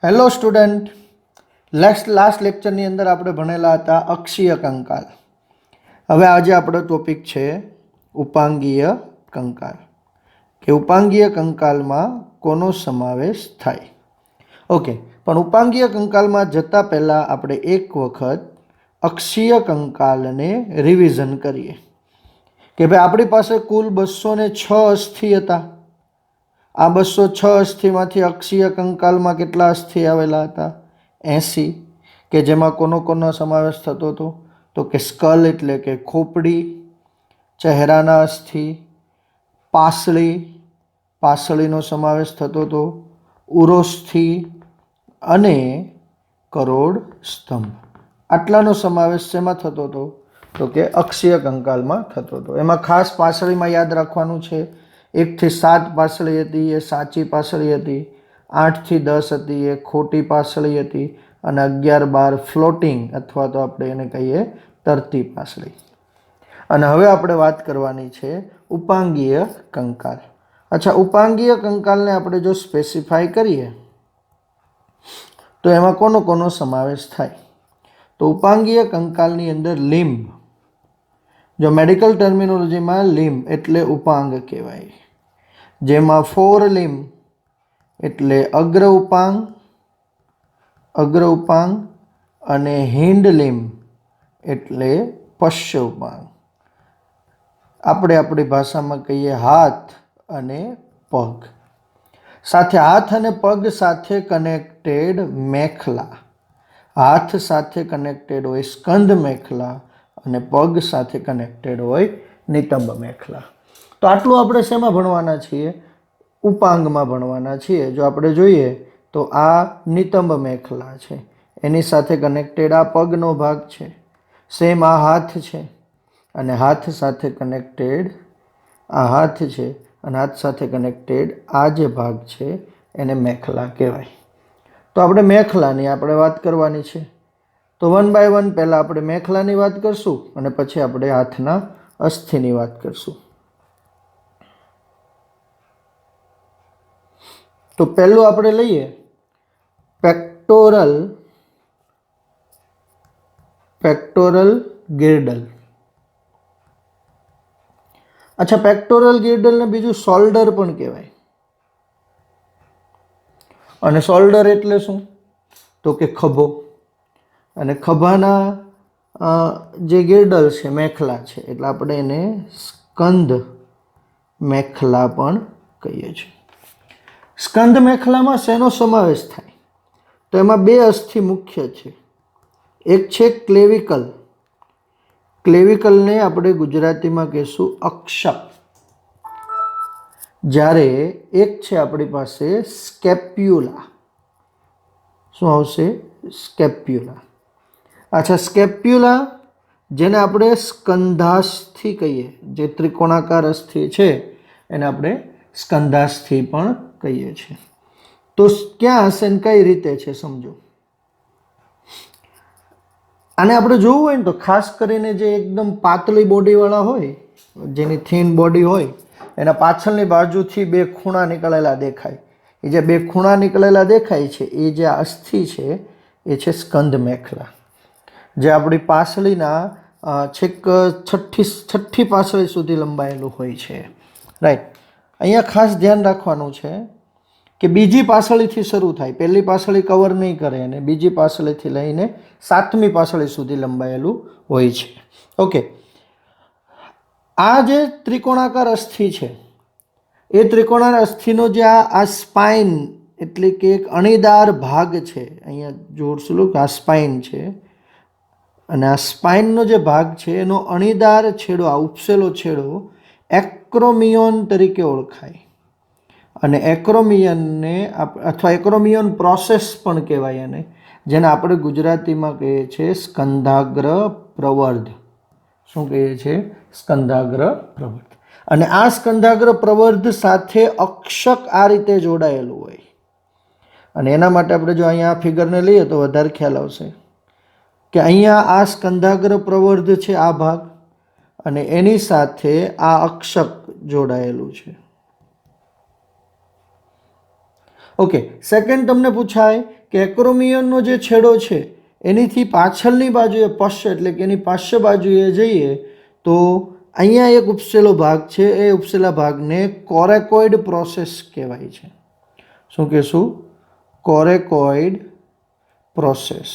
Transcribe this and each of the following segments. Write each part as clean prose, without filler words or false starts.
Hello student, last લેક્ચરની અંદર આપણે ભણેલા હતા અક્ષીય કંકાલ. હવે આજે આપણો ટોપિક છે ઉપાંગીય કંકાલ, કે ઉપાંગીય કંકાલમાં કોનો સમાવેશ થાય. ઓકે, પણ ઉપાંગીય કંકાલમાં જતાં પહેલાં આપણે એક વખત અક્ષીય કંકાલને રિવિઝન કરીએ કે ભાઈ આપણી પાસે કુલ 206 અસ્થિ હતા. આ 206 અસ્થિમાંથી અક્ષીય કંકાલમાં કેટલા અસ્થિ આવેલા હતા? 80. કે જેમાં કોનો સમાવેશ થતો હતો? તો કે સ્કલ એટલે કે ખોપડી, ચહેરાના અસ્થિ, પાસળીનો સમાવેશ થતો હતો, ઉરોસ્થિ અને કરોડ સ્તંભ. આટલાનો સમાવેશ શેમાં થતો હતો? તો કે અક્ષીય કંકાલમાં થતો હતો. એમાં ખાસ પાસળીમાં યાદ રાખવાનું છે 1 થી 7 પાસળી હતી એ સાચી પાસળી હતી, 8 થી 10 હતી એ ખોટી પાસળી હતી, અને 11-12 ફ્લોટિંગ અથવા તો આપણે એને કહીએ તરતી પાસળી. અને હવે આપણે વાત કરવાની છે ઉપાંગીય કંકાલ. અચ્છા, ઉપાંગીય કંકાલને આપણે જો સ્પેસિફાય કરીએ તો એમાં કોનો સમાવેશ થાય? તો ઉપાંગીય કંકાલની અંદર લિમ્બ, જો મેડિકલ ટર્મિનોલોજીમાં લિમ્બ એટલે ઉપાંગ કહેવાય, જેમાં 4 લિમ્બ એટલે અગ્ર ઉપાંગ અને હિન્ડ લિમ્બ એટલે પશ્ચ ઉપાંગ. આપણે આપણી ભાષામાં કહીએ હાથ અને પગ. સાથે હાથ અને પગ સાથે કનેક્ટેડ મેખલા, હાથ સાથે કનેક્ટેડ હોય સ્કંદ મેખલા અને પગ સાથે કનેક્ટેડ હોય નિતંબ મેખલા. તો આટલું આપણે શેમાં ભણવાના છીએ? ઉપાંગમાં ભણવાના છીએ. જો આપણે જોઈએ તો આ નિતંબ મેખલા છે, એની સાથે કનેક્ટેડ આ પગનો ભાગ છે, સેમ આ હાથ છે અને હાથ સાથે કનેક્ટેડ આ હાથ છે, અને હાથ સાથે કનેક્ટેડ આ જે ભાગ છે એને મેખલા કહેવાય. તો આપણે મેખલાની આપણે વાત કરવાની છે. તો 1 by 1 પહેલાં આપણે મેખલાની વાત કરશું અને પછી આપણે હાથના અસ્થિની વાત કરશું. તો પહેલું આપણે લઈએ પેક્ટોરલ ગિર્ડલ. અચ્છા, પેક્ટોરલ ગિર્ડલને બીજું શોલ્ડર પણ કહેવાય. અને શોલ્ડર એટલે શું? તો કે ખભો. અને ખભાના જે ગિર્ડલ છે, મેખલા છે, એટલે આપણે એને સ્કંદ મેખલા પણ કહીએ છીએ. સ્કંદ મેખલામાં શેનો સમાવેશ થાય? તો એમાં 2 અસ્થિ મુખ્ય છે. એક છે ક્લેવિકલ, ક્લેવિકલને આપણે ગુજરાતીમાં કહીશું અક્ષક, જ્યારે એક છે આપણી પાસે સ્કેપ્યુલા. શું આવશે? સ્કેપ્યુલા. અચ્છા, સ્કેપ્યુલા જેને આપણે સ્કંધાસ્થિ કહીએ, જે ત્રિકોણાકાર અસ્થિ છે એને આપણે સ્કંધાસ્થિ પણ કહીએ છીએ. તો ક્યાં હશે ને કઈ રીતે છે સમજો. આને આપણે જોવું હોય ને તો ખાસ કરીને જે એકદમ પાતળી બોડીવાળા હોય, જેની થીન બોડી હોય, એના પાછળની બાજુથી 2 ખૂણા નીકળેલા દેખાય. એ જે 2 ખૂણા નીકળેલા દેખાય છે એ જે અસ્થિ છે એ છે સ્કંદ મેખલા, જે આપણી પાસળીના છેક છઠ્ઠી પાસળી સુધી લંબાયેલું હોય છે. રાઈટ. અહીંયા ખાસ ધ્યાન રાખવાનું છે કે બીજી પાસળીથી શરૂ થાય, પહેલી પાસળી કવર નહીં કરે, અને બીજી પાસળીથી લઈને 7મી પાસળી સુધી લંબાયેલું હોય છે. ઓકે, આ જે ત્રિકોણાકાર અસ્થિ છે એ ત્રિકોણાકાર અસ્થિનો જે આ સ્પાઇન એટલે કે એક અણીદાર ભાગ છે, અહીંયા જોડશું કે આ સ્પાઇન છે, અને આ સ્પાઇનનો જે ભાગ છે એનો અણીદાર છેડો, આ ઉપસેલો છેડો એક્રોમિયોન તરીકે ઓળખાય. અને એક્રોમિયનને અથવા એક્રોમિયન પ્રોસેસ પણ કહેવાય એને, જેને આપણે ગુજરાતીમાં કહીએ છીએ સ્કંધાગ્ર પ્રવર્ધ. શું કહીએ છીએ? સ્કંધાગ્ર પ્રવર્ધ. અને આ સ્કંધાગ્ર પ્રવર્ધ સાથે અક્ષક આ રીતે જોડાયેલું હોય. અને એના માટે આપણે જો અહીંયા આ ફિગરને લઈએ તો વધારે ખ્યાલ આવશે કે અહીંયા આ સ્કંધાગ્ર પ્રવર્ધ છે આ ભાગ, અને એની સાથે આ અક્ષક જોડાયેલું છે. ઓકે, સેકન્ડ તમને પૂછાય કે એક્રોમિયનનો જે છેડો છે એનીથી પાછળની બાજુએ પશ્ચ એટલે કે એની પાર્શ્વ બાજુએ જઈએ તો અહીંયા એક ઉપસેલો ભાગ છે, એ ઉપસેલા ભાગને કોરેકોઇડ પ્રોસેસ કહેવાય છે. શું કહેશું? કોરેકોઇડ પ્રોસેસ.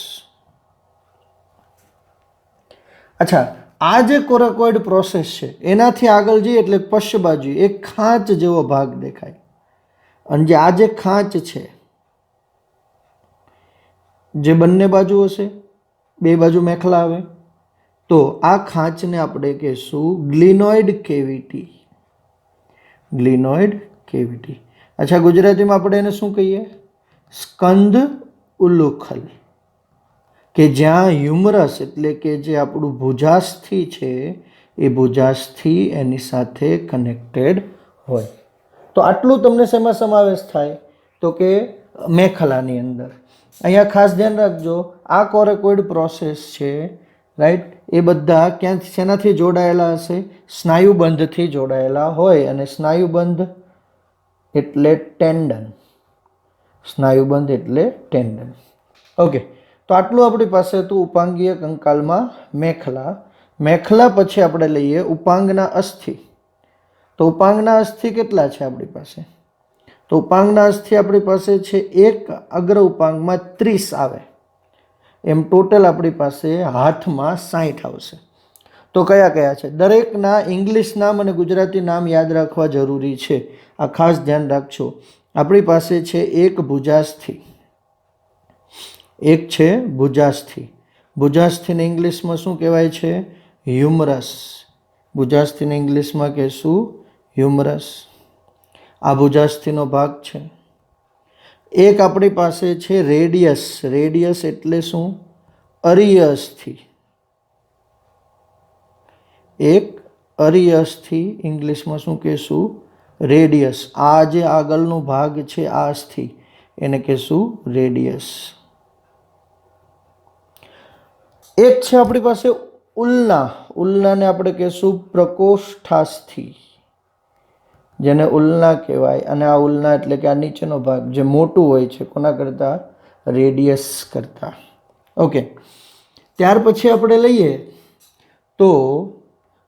અચ્છા, આ જે કોરેકોઇડ પ્રોસેસ છે એનાથી આગળ જઈએ એટલે પશ્ચ બાજુ એક ખાંચ જેવો ભાગ દેખાય, અને જે આ જે ખાંચ છે જે બંને બાજુ હશે, બે બાજુ મેખલા આવે, તો આ ખાંચને આપણે કહેશું ગ્લિનોઇડ કેવિટી. ગ્લિનોઇડ કેવિટી. અચ્છા, ગુજરાતીમાં આપણે એને શું કહીએ? સ્કંદ ઉલ્લુખલ, કે જ્યાં હ્યુમરસ એટલે કે જે આપણું ભુજાસ્થિ છે એ ભુજાસ્થિ એની સાથે કનેક્ટેડ હોય. તો આટલું તમને શેમાં સમાવેશ થાય? તો કે મેખલાની અંદર. અહીંયા ખાસ ધ્યાન રાખજો, આ કોરેકોઇડ પ્રોસેસ છે, રાઈટ, એ બધા ક્યાં શેનાથી જોડાયેલા હશે? સ્નાયુબંધથી જોડાયેલા હોય, અને સ્નાયુબંધ એટલે ટેન્ડન. સ્નાયુબંધ એટલે ટેન્ડન. ઓકે, તો આટલું આપણી પાસે હતું ઉપાંગીય કંકાલમાં મેખલા. મેખલા પછી આપણે લઈએ ઉપાંગના અસ્થિ. તો ઉપાંગના અસ્થિ કેટલા છે આપણી પાસે? તો ઉપાંગના અસ્થિ આપણી પાસે છે એક અગ્ર ઉપાંગમાં 30 આવે, એમ ટોટલ આપણી પાસે હાથમાં 60 આવશે. તો કયા કયા છે? દરેકના ઇંગ્લિશ નામ અને ગુજરાતી નામ યાદ રાખવા જરૂરી છે, આ ખાસ ધ્યાન રાખજો. આપણી પાસે છે એક ભુજાસ્થિ, એક છે ભુજાસ્થિ. ભુજાસ્થિને ઇંગ્લિશમાં શું કહેવાય છે? હ્યુમરસ. ભુજાસ્થિને ઇંગ્લિશમાં કહેશું હ્યુમરસ. આ ભુજાસ્થિનો ભાગ છે. એક આપણી પાસે છે રેડિયસ. રેડિયસ એટલે શું? અરીય અસ્થિ. એક અરીય અસ્થિ, ઇંગ્લિશમાં શું કહેશું? રેડિયસ. આ જે આગળનો ભાગ છે આ અસ્થિ, એને કહેશું રેડિયસ. એક છે આપણી પાસે ઉલ્ના. ઉલ્નાને આપણે કહેશું પ્રકોષ્ઠાસ્થિ, જેને ઉલ્ના કહેવાય. અને આ ઉલ્ના એટલે કે આ નીચેનો ભાગ જે મોટું હોય છે, કોના કરતાં? રેડિયસ કરતાં. ઓકે, ત્યાર પછી આપણે લઈએ તો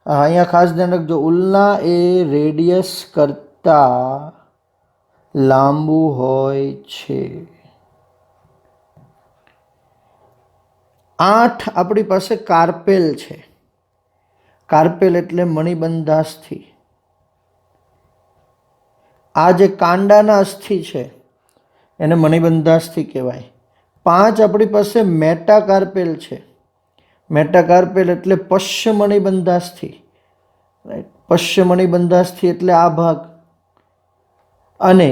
અહીંયા ખાસ ધ્યાન રાખજો, ઉલ્ના એ રેડિયસ કરતાં લાંબુ હોય છે. 8 આપણી પાસે કાર્પેલ છે. કાર્પેલ એટલે મણિબંધાસ્થિ. આ જે કાંડાના અસ્થિ છે એને મણિબંધાસ્થિ કહેવાય. 5 આપણી પાસે મેટાકાર્પેલ છે. મેટાકાર્પેલ એટલે પશ્ચ મણિબંધાસ્થિ, રાઈટ. પશ્ચ મણિબંધાસ્થિ એટલે આ ભાગ. અને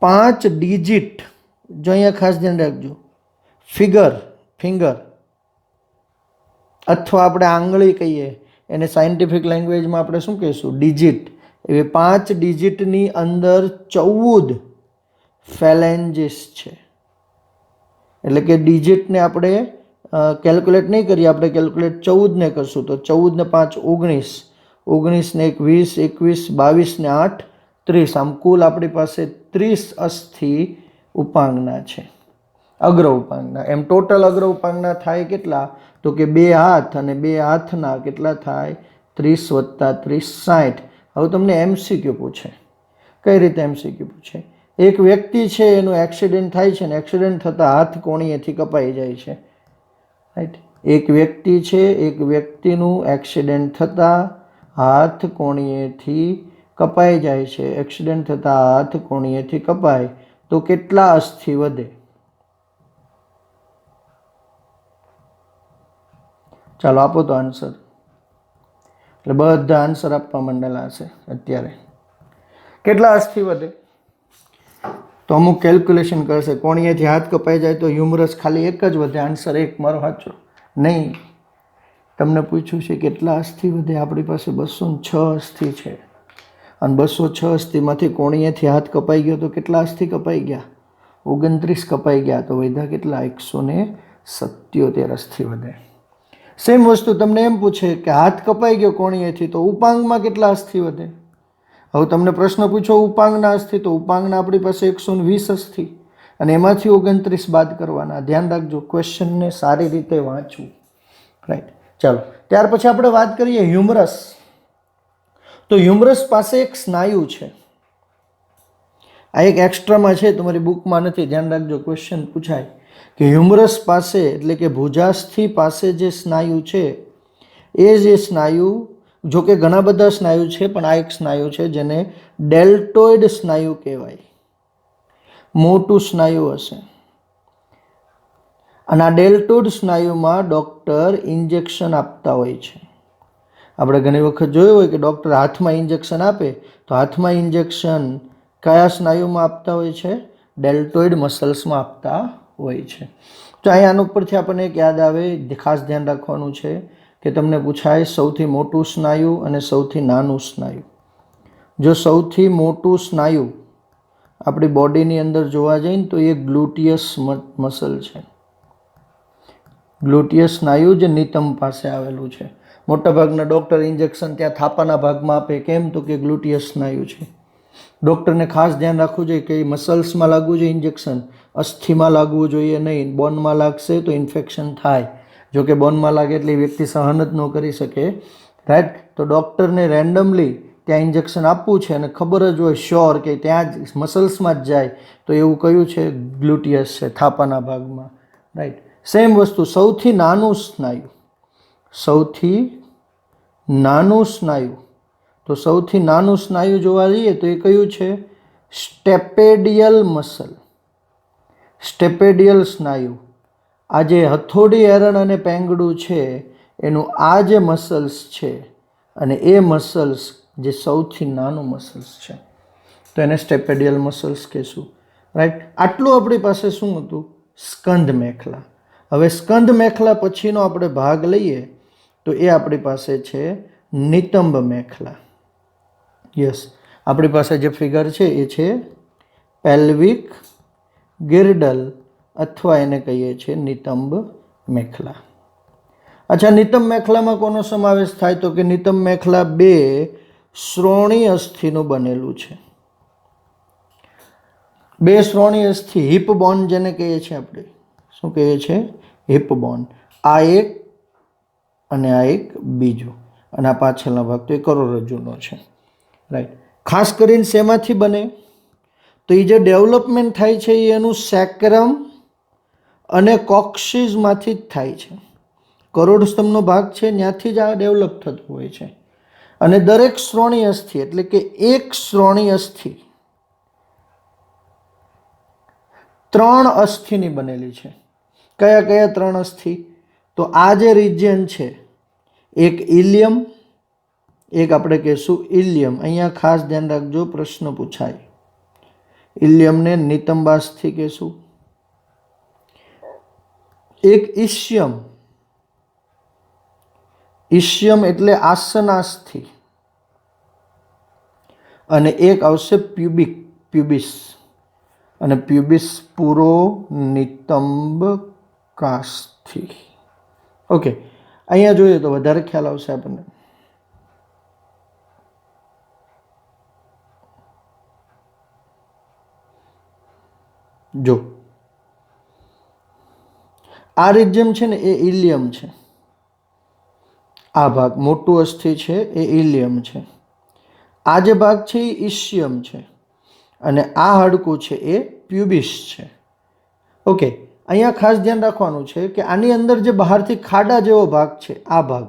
5 ડિજિટ, જો અહીંયા ખાસ ધ્યાન રાખજો, ફિંગર અથવા આપણે આંગળી કહીએ, એને સાયન્ટિફિક લેંગ્વેજમાં આપણે શું કહીશું? ડિજિટ. એવી 5 ડિજિટની અંદર 14 ફેલેન્જીસ છે. એટલે કે ડિજિટને આપણે કેલ્ક્યુલેટ નહીં કરીએ, આપણે કેલ્ક્યુલેટ 14 ને કરશું. તો 14 ને 5 19, 19 ને 1 20, 21, 22 ને 8 30. આમ કુલ આપણી પાસે 30 અસ્થિ ઉપાંગના છે, અગ્ર ઉપાંગના. એમ ટોટલ અગ્ર ઉપાંગના થાય કેટલા? તો કે 2 હાથ, અને 2 હાથના કેટલા થાય? 30 + 30 60. હવે તમને MCQ પૂછે. કઈ રીતે MCQ પૂછે? એક વ્યક્તિ છે, એનું એક્સિડન્ટ થાય છે, ને એક્સિડન્ટ થતાં હાથ કોણીએથી કપાઈ જાય છે, રાઈટ. એક વ્યક્તિ છે, એક વ્યક્તિનું એક્સિડન્ટ થતાં હાથ કોણીએથી કપાઈ જાય છે. એક્સિડન્ટ થતાં હાથ કોણીએથી કપાય તો કેટલા અસ્થિ વધે? ચાલો આપો તો આન્સર. એટલે બધા આન્સર આપવા માંડેલા હશે અત્યારે. કેટલા અસ્થિ વધે? તો અમુક કેલ્ક્યુલેશન કરશે. કોણીએથી હાથ કપાઈ જાય તો હ્યુમરસ ખાલી એક જ વધે. આન્સર 1 મારો સાચો નહીં. તમને પૂછ્યું છે કેટલા અસ્થિ વધે? આપણી પાસે 206 અસ્થિ છે, અને 206 અસ્થિમાંથી કોણીએથી હાથ કપાઈ ગયો તો કેટલા અસ્થિ કપાઈ ગયા? 29 કપાઈ ગયા. તો વધ્યા કેટલા? 177 અસ્થિ વધે. સેમ વસ્તુ તમને એમ પૂછે કે હાથ કપાઈ ગયો કોણીએથી, તો ઉપાંગમાં કેટલા અસ્થિ વધે? હવે તમને પ્રશ્ન પૂછો ઉપાંગના અસ્થિ, તો ઉપાંગના આપણી પાસે 120 અસ્થિ અને એમાંથી 29 બાદ કરવાના. ધ્યાન રાખજો, ક્વેશ્ચનને સારી રીતે વાંચવું. રાઈટ, ચાલો ત્યાર પછી આપણે વાત કરીએ હ્યુમરસ. તો હ્યુમરસ પાસે એક સ્નાયુ છે, આ એક એક્સ્ટ્રામાં છે, તમારી બુકમાં નથી, ધ્યાન રાખજો, ક્વેશ્ચન પૂછાય કે હ્યુમરસ પાસે એટલે કે ભુજાસ્થિ પાસે જે સ્નાયુ છે એ જે સ્નાયુ, જો કે ઘણા બધા સ્નાયુ છે પણ આ એક સ્નાયુ છે જેને ડેલ્ટોઇડ સ્નાયુ કહેવાય. મોટું સ્નાયુ હશે અને આ ડેલ્ટોઇડ સ્નાયુમાં ડૉક્ટર ઇન્જેક્શન આપતા હોય છે. આપણે ઘણી વખત જોયું હોય કે ડૉક્ટર હાથમાં ઇન્જેક્શન આપે, તો હાથમાં ઇન્જેક્શન કયા સ્નાયુમાં આપતા હોય છે? ડેલ્ટોઇડ મસલ્સમાં આપતા હોય છે. તો અહીંયા આના ઉપરથી આપણને એક યાદ આવે, ખાસ ધ્યાન રાખવાનું છે કે તમને પૂછાય સૌથી મોટું સ્નાયુ અને સૌથી નાનું સ્નાયુ. જો સૌથી મોટું સ્નાયુ આપણી બોડીની અંદર જોવા જઈએ ને તો એ ગ્લુટિયસ મસલ છે. ગ્લુટિયસ સ્નાયુ જે નિતંબ પાસે આવેલું છે. મોટાભાગના ડૉક્ટર ઇન્જેક્શન ત્યાં થાપાના ભાગમાં આપે, કેમ? તો કે ગ્લુટિયસ સ્નાયુ છે. ડૉક્ટરને ખાસ ધ્યાન રાખવું જોઈએ કે મસલ્સમાં લાગવું જોઈએ ઇન્જેક્શન, અસ્થિમાં લાગવું જોઈએ નહીં. બોનમાં લાગશે તો ઇન્ફેક્શન થાય. જો કે બોનમાં લાગે એટલે વ્યક્તિ સહન જ ન કરી શકે. રાઈટ, તો ડૉક્ટરને રેન્ડમલી ત્યાં ઇન્જેક્શન આપવું છે અને ખબર જ હોય શ્યોર કે ત્યાં જ મસલ્સમાં જ જાય, તો એવું કયું છે? ગ્લુટિયસ છે, થાપાના ભાગમાં. રાઈટ, સેમ વસ્તુ સૌથી નાનું સ્નાયુ, સૌથી નાનું સ્નાયુ, તો સૌથી નાનું સ્નાયુ જોવા જઈએ તો એ કયું છે? સ્ટેપેડિયલ મસલ, સ્ટેપેડિયલ સ્નાયુ. આ જે હથોડી, એરણ અને પેંગડું છે એનું આ જે મસલ્સ છે અને એ મસલ્સ જે સૌથી નાનું મસલ્સ છે તો એને સ્ટેપેડિયલ મસલ્સ કહેશું. રાઈટ, આટલું આપણી પાસે શું હતું? સ્કંદ મેખલા. હવે સ્કંદ મેખલા પછીનો આપણે ભાગ લઈએ તો એ આપણી પાસે છે નિતંબ મેખલા. યસ, આપણી પાસે જે ફિગર છે એ છે પેલ્વિક ગિર્ડલ અથવા એને કહીએ છીએ નિતંબ મેખલા. અચ્છા, નિતંબ મેખલામાં કોનો સમાવેશ થાય? તો કે નિતંબ મેખલા 2 શ્રોણી અસ્થિનું બનેલું છે. 2 શ્રોણી અસ્થિ, હિપ બોન જેને કહીએ છીએ આપણે, શું કહીએ છીએ? હિપ બોન. આ એક અને આ એક બીજું, અને આ પાછળનો ભાગ તો એ કરોડરજ્જુનો છે. રાઈટ, ખાસ કરીને શેમાંથી બને? તો એ જે ડેવલપમેન્ટ થાય છે એ એનું સેક્રમ અને કોક્સિસમાંથી જ થાય છે. કરોડ સ્તંભનો ભાગ છે ત્યાંથી જ આ ડેવલપ થતું હોય છે. અને દરેક શ્રોણી અસ્થિ એટલે કે એક શ્રોણી અસ્થિ 3 અસ્થિની બનેલી છે. કયા કયા 3 અસ્થિ? તો આ જે રિજિયન છે, એક ઇલિયમ, એક આપણે કહીશું ઇલિયમ. અહીંયા ખાસ ધ્યાન રાખજો, પ્રશ્ન પૂછાય. ઇલિયમને નિતંબાસ્થિ કહીશું. એક ઇસ્યમ, ઇસ્યમ એટલે આસનાસ્થિ, અને એક આવશે પ્યુબિક, પ્યુબિસ, અને પ્યુબિસ પૂરો નિતંબ કાસ્થિ. ઓકે, અહીંયા જોઈએ તો વધારે ખ્યાલ આવશે આપણને. જો આ રિજિયન છે ને એ ઇલિયમ છે, આ ભાગ મોટું અસ્થિ છે એ ઇલિયમ છે, આ જે ભાગ છે એ ઇસ્યમ છે, અને આ હાડકું છે એ પ્યુબિસ છે. ઓકે, અહીંયા ખાસ ધ્યાન રાખવાનું છે કે આની અંદર જે બહારથી ખાડા જેવો ભાગ છે, આ ભાગ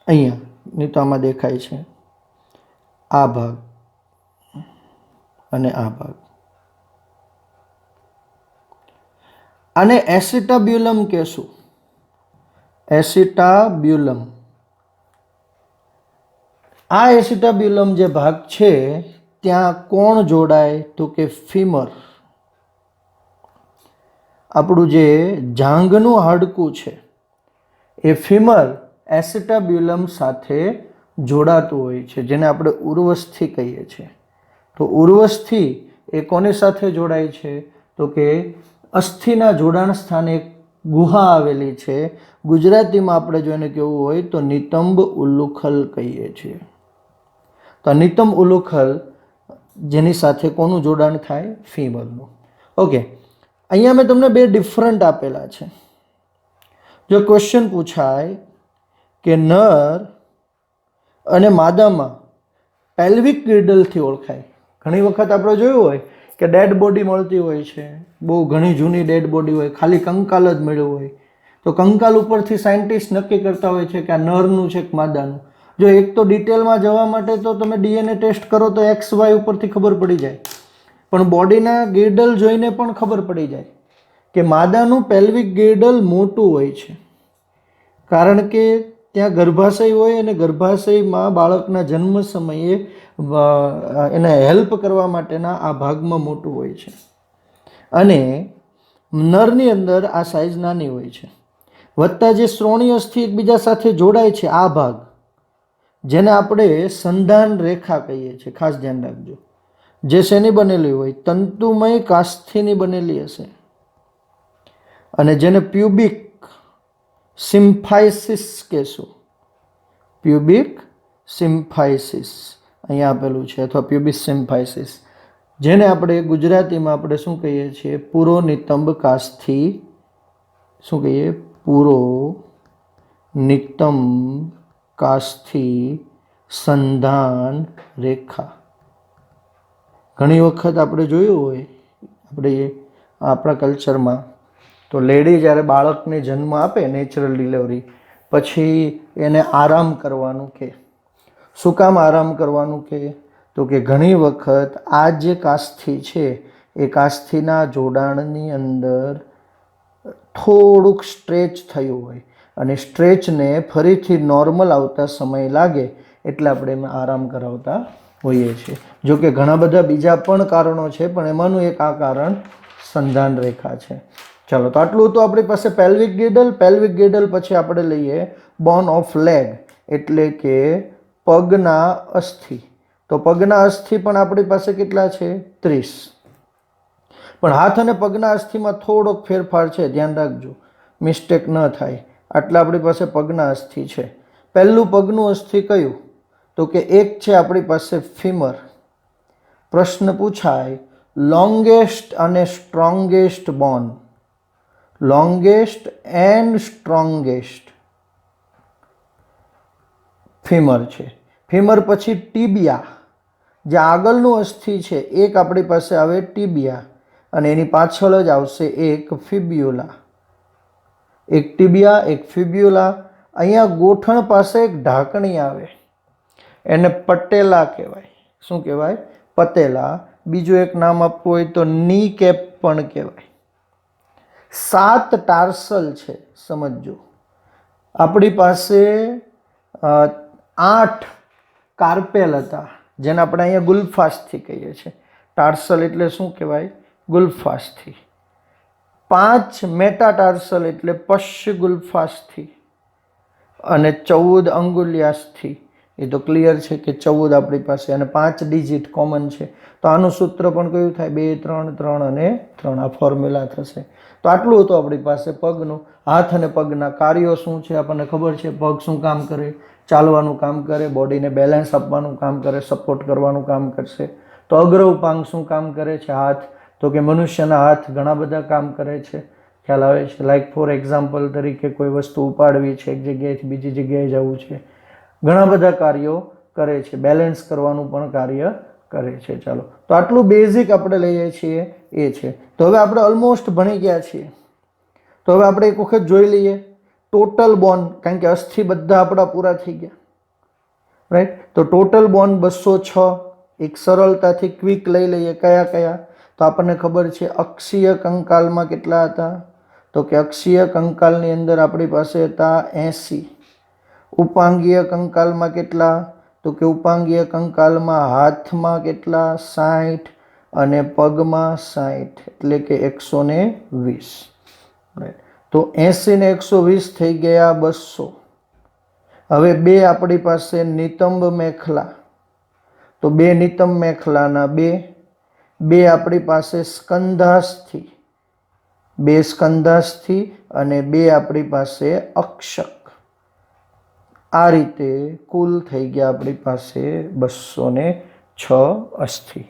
અહીંયા નહીં તો આમાં દેખાય છે, આ ભાગ અને આ ભાગ, આને એસિટાબ્યુલમ કહેશું. એસિટાબ્યુલમ. આ એસિટાબ્યુલમ જે ભાગ છે ત્યાં કોણ જોડાય? તો કે ફીમર. આપણું જે જાંઘનું હાડકું છે એ ફીમર એસિટાબ્યુલમ સાથે જોડાતું હોય છે, જેને આપણે ઉર્વસ્થિ કહીએ છીએ. તો ઉર્વસ્થિ એ કોની સાથે જોડાય છે? તો કે અસ્થિના જોડાણ સ્થાને એક ગુહા આવેલી છે. ગુજરાતીમાં આપણે જો એને કહેવું હોય તો નિતંબ ઉલ્લુખલ કહીએ છીએ. તો નિતંબ ઉલ્લુખલ જેની સાથે કોનું જોડાણ થાય? ફિમેલનું. ઓકે, અહીંયા મેં તમને બે ડિફરન્ટ આપેલા છે. જો ક્વેશ્ચન પૂછાય કે નર અને માદામાં પેલ્વિક ગિર્ડલથી ઓળખાય. ઘણી વખત આપણે જોયું હોય કે ડેડ બોડી મળતી હોય છે, બહુ ઘણી જૂની ડેડ બોડી હોય, ખાલી કંકાલ જ મળ્યું હોય, તો કંકાલ ઉપરથી સાયન્ટિસ્ટ નક્કી કરતા હોય છે કે આ નરનું છે કે માદાનું. જો એક તો ડિટેલમાં જવા માટે તો તમે DNA ટેસ્ટ કરો તો XY ઉપરથી ખબર પડી જાય, પણ બોડીના ગિર્ડલ જોઈને પણ ખબર પડી જાય કે માદાનું પેલ્વિક ગિર્ડલ મોટું હોય છે, કારણ કે ત્યાં ગર્ભાશય હોય અને ગર્ભાશયમાં બાળકના જન્મ સમયે એને હેલ્પ કરવા માટેના આ ભાગમાં મોટું હોય છે, અને નરની અંદર આ સાઇઝ નાની હોય છે. વત્તા જે શ્રોણી અસ્થિ એકબીજા સાથે જોડાય છે, આ ભાગ જેને આપણે સંધાન રેખા કહીએ છીએ, ખાસ ધ્યાન રાખજો, જે શેની બનેલી હોય? તંતુમય કાસ્થિની બનેલી હશે, અને જેને પ્યુબિક સિમ્ફાઇસિસ કહેશું. પ્યુબિક સિમ્ફાઇસિસ અહીંયા આપેલું છે, અથવા પ્યુબિક સિમ્ફાઇસિસ, જેને આપણે ગુજરાતીમાં આપણે શું કહીએ છીએ? પૂરો નિતંબ કાસ્થિ. શું કહીએ? પૂરો નિતંબ કાસ્થિ સંધાન રેખા. ઘણી વખત આપણે જોયું હોય આપણા કલ્ચરમાં, તો લેડી જ્યારે બાળકને જન્મ આપે, નેચરલ ડિલિવરી પછી એને આરામ કરવાનું કહે. શું કામ આરામ કરવાનું કહે? તો કે ઘણી વખત આ જે કાસ્થિ છે એ કાસ્થિના જોડાણની અંદર થોડુંક સ્ટ્રેચ થયું હોય, અને સ્ટ્રેચને ફરીથી નોર્મલ આવતા સમય લાગે એટલે આપણે એમાં આરામ કરાવતા હોઈએ છીએ. જો કે ઘણા બધા બીજા પણ કારણો છે, પણ એમાંનું એક આ કારણ સંધાન રેખા છે. ચાલો, તો આટલું તો આપણી પાસે પેલ્વિક ગિર્ડલ. પેલ્વિક ગિર્ડલ પછી આપણે લઈએ બોન ઓફ લેગ, એટલે કે પગના અસ્થિ. તો પગના અસ્થિ પણ આપણી પાસે કેટલા છે? 30. પણ હાથ અને પગના અસ્થિમાં થોડોક ફેરફાર છે, ધ્યાન રાખજો, મિસ્ટેક ન થાય. આટલા આપણી પાસે પગના અસ્થિ છે. પહેલું પગનું અસ્થિ કયું? તો કે એક છે આપણી પાસે ફીમર. પ્રશ્ન પૂછાય લોંગેસ્ટ અને strongest bone. Longest and strongest femur છે. ફીમર પછી ટીબિયા, જે આગળનું અસ્થિ છે, એક આપણી પાસે આવે ટીબિયા, અને એની પાછળ જ આવશે એક ફિબ્યુલા. એક ટીબિયા, એક ફિબ્યુલા. અહીંયા ગોઠણ પાસે એક ઢાંકણી આવે, એને પટેલા કહેવાય. શું કહેવાય? પટેલા. બીજું એક નામ આપવું હોય તો ની કેપ પણ કહેવાય. 7 ટાર્સલ છે, સમજજો. આપણી પાસે 8 કાર્પેલ હતા, જેને આપણે અહીંયા ગુલ્ફાસ્થિ કહીએ છીએ. ટાર્સલ એટલે શું કહેવાય? ગુલ્ફાસ્થિ. 5 મેટાટાર્સલ એટલે પશ્ચ ગુલ્ફાસ્થિ, અને 14 અંગુલ્યાસ્થિ. એ તો ક્લિયર છે કે 14 આપણી પાસે, અને 5 ડિજિટ કોમન છે. તો આનું સૂત્ર પણ કયું થાય? 2 3 3 અને 3. આ ફોર્મ્યુલા થશે. તો આટલું હતું આપણી પાસે પગનું. હાથ અને પગના કાર્યો શું છે આપણને ખબર છે. પગ શું કામ કરે? ચાલવાનું કામ કરે, બોડીને બેલેન્સ આપવાનું કામ કરે, સપોર્ટ કરવાનું કામ કરશે. તો અગ્ર ઉપાંગ શું કામ કરે છે? હાથ. તો કે મનુષ્યના હાથ ઘણા બધા કામ કરે છે, ખ્યાલ આવે છે. લાઈક ફોર એક્ઝામ્પલ તરીકે કોઈ વસ્તુ ઉપાડવી છે, એક જગ્યાએથી બીજી જગ્યાએ જવું છે, ઘણા બધા કાર્યો કરે છે. બેલેન્સ કરવાનું પણ કાર્ય કરે છે. ચાલો, તો આટલું બેઝિક આપણે લઈએ છીએ એ છે. તો હવે આપણે ઓલમોસ્ટ ભણી ગયા છીએ. તો હવે આપણે એક વખત જોઈ લઈએ ટોટલ બોન, કારણ કે અસ્થિ બધા આપણા પૂરા થઈ ગયા, રાઈટ. તો ટોટલ બોન 206. એક સરળતાથી ક્વિક લઈ લઈએ. કયા કયા? તો આપણને ખબર છે અક્ષીય કંકાલમાં કેટલા હતા? તો કે અક્ષીય કંકાલની અંદર આપણી પાસે હતા 80. ઉપાંગીય કંકાલમાં કેટલા? તો કે ઉપાંગીય કંકાલમાં હાથમાં કેટલા? 60, અને પગમાં 60, એટલે કે 120. રાઈટ. તો 80 ને 120 થઈ ગયા 200. હવે 2 આપણી પાસે નિતંબ મેખલા, તો 2 નિતંબ મેખલાના 2. 2 આપણી પાસે સ્કંધાસ્થિ, 2 સ્કંદાસ્થિ અને 2 આપણી પાસે અક્ષક. આ રીતે કુલ થઈ ગયા આપણી પાસે 206 અસ્થિ.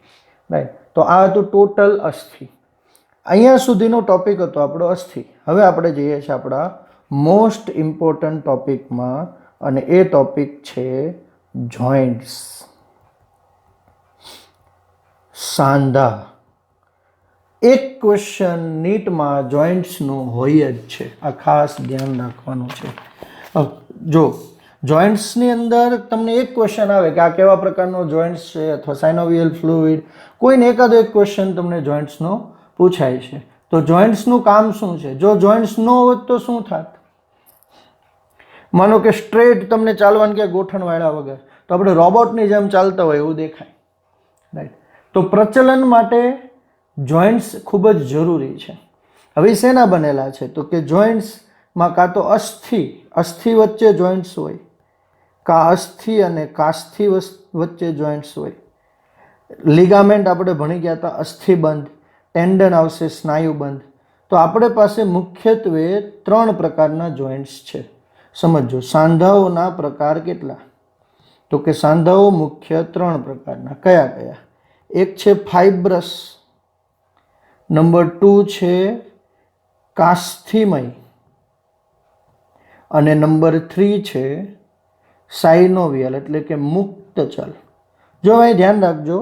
રાઈટ. તો આ હતું ટોટલ અસ્થિ. અહીંયા સુધીનો ટોપિક હતો આપણો અસ્થિ. હવે આપણે જઈએ છીએ આપણા મોસ્ટ ઇમ્પોર્ટન્ટ ટોપિકમાં, અને એ ટોપિક છે જોઈન્ટ્સ, સાંધા. એક ક્વેશ્ચન નીટમાં જોઈન્ટ્સનું હોય જ છે, આ ખાસ ધ્યાન રાખવાનું છે. જો જોઈન્ટ્સની અંદર તમને એક ક્વેશ્ચન આવે કે આ કેવા પ્રકારનો જોઈન્ટ્સ છે, અથવા સાઇનોવિયલ ફ્લુઇડ, કોઈને એકાદો એક ક્વેશ્ચન તમને જોઈન્ટ્સનો પૂછાય છે. તો જોઈન્ટ્સનું કામ શું છે? જો જોઈન્ટ્સ ન હોત તો શું થાત? માનો કે સ્ટ્રેટ તમને ચાલવાનું કે ગોઠણવાળા વગર, તો આપણે રોબોટની જેમ ચાલતા હોય એવું દેખાય. રાઈટ. તો પ્રચલન માટે જોઈન્ટ્સ ખૂબ જ જરૂરી છે. હવે શેના બનેલા છે? તો કે જોઈન્ટ્સમાં કાં તો અસ્થિ વચ્ચે જોઈન્ટ્સ હોય, કાં અસ્થિ અને કાસ્થિ વચ્ચે જોઈન્ટ્સ હોય. લિગામેન્ટ આપણે ભણી ગયા હતા, અસ્થિબંધ, ટેન્ડન આવશે, સ્નાયુબંધ. તો આપણે પાસે મુખ્યત્વે 3 પ્રકારના જોઈન્ટ્સ છે. સમજો સાંધાઓના પ્રકાર કેટલા? તો કે સાંધાઓ મુખ્ય 3 પ્રકારના. કયા કયા? એક છે ફાઇબ્રસ, નંબર 2 છે કાસ્થિમય, અને નંબર 3 છે સાઇનોવિયલ એટલે કે મુક્ત ચલ. જો અહીં ધ્યાન રાખજો,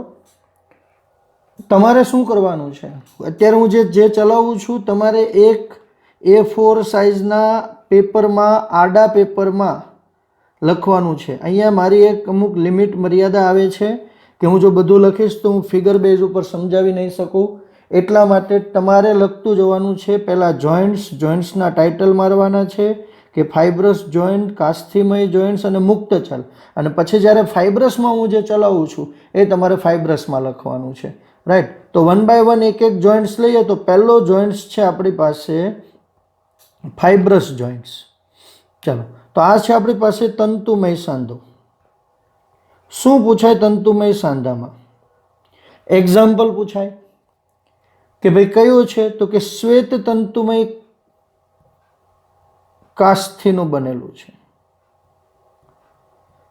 તમારે શું કરવાનું છે? અત્યારે હું જે ચલાવું છું, તમારે એક A4 સાઇઝના પેપરમાં, આડા પેપરમાં લખવાનું છે. અહીંયા મારી એક અમુક લિમિટ મર્યાદા આવે છે કે હું જો બધું લખીશ તો હું ફિગર બેઝ ઉપર સમજાવી નહીં શકું. એટલા માટે તમારે લખતું જવાનું છે. પહેલાં જોઈન્ટ્સના ટાઇટલ મારવાના છે કે ફાઇબ્રસ જોઈન્ટ, કાસ્થિમય જોઈન્ટ્સ અને મુક્ત ચલ. અને પછી જ્યારે ફાઇબ્રસમાં હું જે ચલાવું છું એ તમારે ફાઇબ્રસમાં લખવાનું છે. રાઈટ. તો 1 બાય 1 એક એક જોઈન્ટ્સ લઈએ. તો પહેલો જોઈન્ટ્સ છે આપણી પાસે ફાઇબ્રસ જોઈન્ટ્સ. ચલો, તો આ છે આપણી પાસે તંતુમય સાંધો. શું પૂછાય તંતુમય સાંધામાં? એક્ઝામ્પલ પૂછાય કે ભાઈ કયું છે? તો કે શ્વેત તંતુમય કાસ્થિનું બનેલું છે.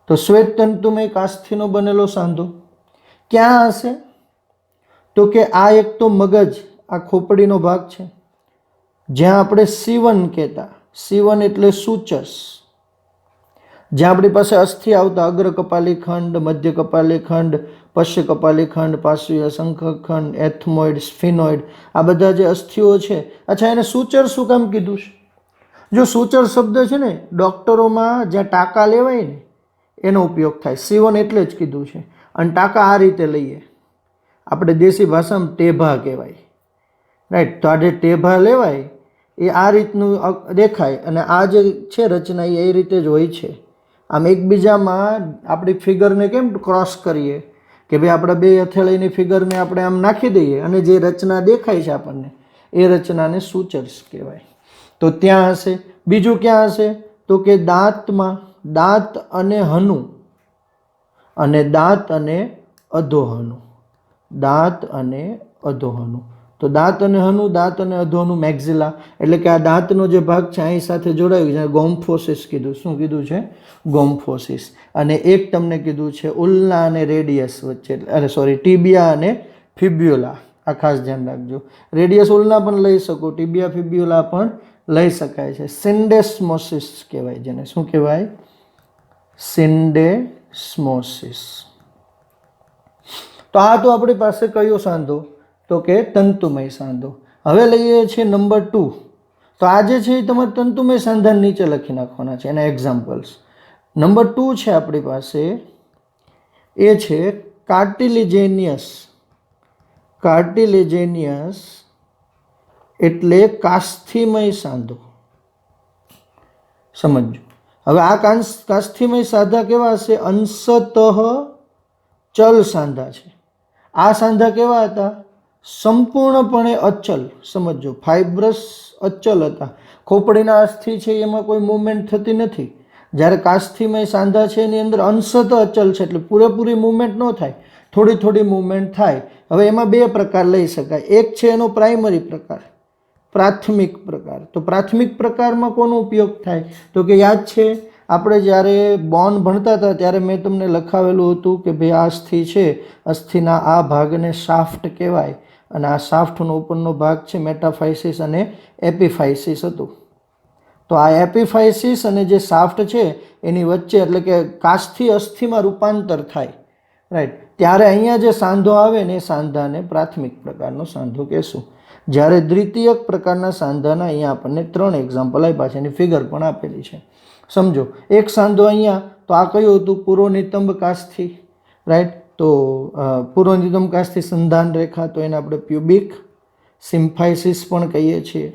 તો શ્વેત તંતુમય કાસ્થિનો બનેલો સાંધો ક્યાં હશે? તો કે આ એક તો મગજ, આ ખોપડીનો ભાગ છે, જ્યાં આપણે C1 કહેતા. C1 એટલે સૂચસ, જ્યાં આપણી પાસે અસ્થિ આવતા અગ્ર કપાલી ખંડ, મધ્ય કપાલી ખંડ, પશ્ચ કપાલી ખંડ, પાર્શ્વીય શંખખંડ, એથમોઇડ, સ્ફિનોઇડ, આ બધા જે અસ્થિઓ છે. અચ્છા, એને સૂચર શું કામ કીધું છે? જો સૂચર શબ્દ છે ને, ડૉક્ટરોમાં જ્યાં ટાંકા લેવાય ને એનો ઉપયોગ થાય. C1 એટલે જ કીધું છે. અને ટાંકા આ રીતે લઈએ, આપણે દેશી ભાષામાં ટેભા કહેવાય. રાઈટ. તો આ જે ટેભા લેવાય એ આ રીતનું દેખાય, અને આ જે છે રચના એ રીતે જ હોય છે. આમ એકબીજામાં આપણી ફિગરને કેમ ક્રોસ કરીએ કે ભાઈ આપણે 2 હથેળીની ફિગરને આપણે આમ નાખી દઈએ, અને જે રચના દેખાય છે આપણને એ રચનાને સૂચર્સ કહેવાય. તો ત્યાં હશે. બીજું ક્યાં હશે? તો કે દાંતમાં, દાંત અને હનુ, અને દાંત અને અધોહનુ. દાંત અને અધોહનુ. તો દાંત અને હનુ, દાંત અને અધોહનુ, મેક્ઝિલા એટલે કે આ દાંતનો જે ભાગ છે અહીં સાથે જોડાયું છે. ગોમ્ફોસિસ કીધું. શું કીધું છે? ગોમ્ફોસિસ. અને એક તમને કીધું છે ઉલ્ના અને રેડિયસ વચ્ચે, અરે સોરી, ટીબિયા અને ફિબ્યુલા. આ ખાસ ધ્યાન રાખજો. રેડિયસ ઉલ્ના પણ લઈ શકો, ટીબિયા ફિબ્યુલા પણ લઈ શકાય છે. સિન્ડેસ્મોસિસ કહેવાય જેને. શું કહેવાય? સિન્ડેસ્મોસિસ. તો આ તો આપણી પાસે કયો સાંધો? તો કે તંતુમય સાંધો. હવે લઈએ છીએ નંબર 2. તો આ જે છે એ તમારે તંતુમય સાંધા નીચે લખી નાખવાના છે, એના એક્ઝામ્પલ્સ. નંબર 2 છે આપણી પાસે, એ છે કાર્ટિલેજેનિયસ. કાર્ટિલેજેનિયસ એટલે કાસ્થિમય સાંધો. સમજો. હવે આ કાસ્થિમય સાંધા કેવા હશે? અંશતઃ ચલ સાંધા છે. આ સાંધા કેવા હતા? સંપૂર્ણપણે અચલ. સમજો, ફાઇબ્રસ અચલ હતા. ખોપડીના અસ્થિ છે એમાં કોઈ મૂવમેન્ટ થતી નથી. જ્યારે કાસ્થિમય સાંધા છે એની અંદર અંશતઃ અચલ છે, એટલે પૂરેપૂરી મૂવમેન્ટ ન થાય, થોડી થોડી મૂવમેન્ટ થાય. હવે એમાં 2 પ્રકાર લઈ શકાય. એક છે એનો પ્રાઇમરી પ્રકાર પ્રાથમિક પ્રકાર. તો પ્રાથમિક પ્રકારમાં કોનો ઉપયોગ થાય? તો કે યાદ છે આપણે જ્યારે બોન ભણતા હતા ત્યારે મેં તમને લખાવેલું હતું કે ભાઈ આ અસ્થિ છે, અસ્થિના આ ભાગને શાફ્ટ કહેવાય અને આ શાફ્ટનો ઉપરનો ભાગ છે મેટાફાઇસિસ અને એપિફાઇસિસ હતું. તો આ એપિફાઇસિસ અને જે શાફ્ટ છે એની વચ્ચે એટલે કે કાચથી અસ્થિમાં રૂપાંતર થાય, રાઈટ, ત્યારે અહીંયા જે સાંધો આવે ને એ સાંધાને પ્રાથમિક પ્રકારનો સાંધો કહેશું. જ્યારે દ્વિતીયક પ્રકારના સાંધાના અહીંયા આપણને 3 એક્ઝામ્પલ આપ્યા છે, એની ફિગર પણ આપેલી છે. સમજો, એક સાંધો અહીંયા, તો આ કયું હતું? પૂર્વનિતંબ કાચથી, રાઈટ. તો પૂર્વનિતંબ કાચથી સંધાન રેખા, તો એને આપણે પ્યુબિક સિમ્ફાઇસિસ પણ કહીએ છીએ.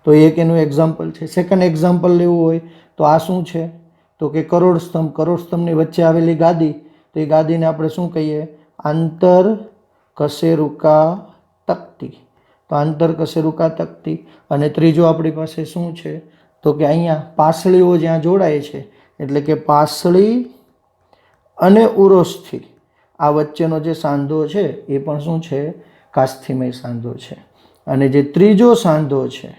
તો એક એનું એક્ઝામ્પલ છે. સેકન્ડ એક્ઝામ્પલ લેવું હોય તો આ શું છે? તો કે કરોડસ્તંભ. કરોડસ્તંભની વચ્ચે આવેલી ગાદી, તો એ ગાદીને આપણે શું કહીએ? આંતર કશેરુકા તક્તી. તો આંતર કશેરુકા તક્તી. અને ત્રીજો આપણી પાસે શું છે? તો કે અહીંયા પાસળીઓ જ્યાં જોડાય છે એટલે કે પાસળી અને ઉરોસ્થિ, આ વચ્ચેનો જે સાંધો છે એ પણ શું છે? કાસ્થિમય સાંધો છે. અને જે ત્રીજો સાંધો છે,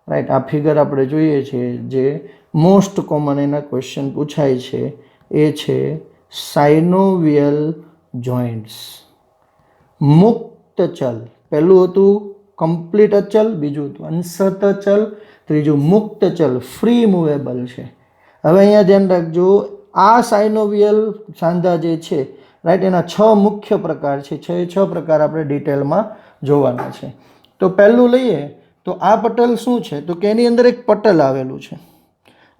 રાઈટ, આ ફિગર આપણે જોઈએ છીએ જે મોસ્ટ કોમન એના ક્વેશ્ચન પૂછાય છે એ છે સાઇનોવિયલ જોઇન્ટ્સ. મુક્ત ચલ, પહેલું હતું કમ્પ્લીટ અચલ, બીજું હતું અંશત અચલ, ત્રીજું મુક્ત ચલ, ફ્રી મૂવેબલ છે. હવે અહીંયા ધ્યાન રાખજો, આ સાઇનોવિયલ સાંધા જે છે, રાઈટ, એના 6 મુખ્ય પ્રકાર છે. 6 પ્રકાર આપણે ડિટેલમાં જોવાના છે. તો પહેલું લઈએ તો આ પટલ શું છે? તો કે એની અંદર એક પટલ આવેલું છે.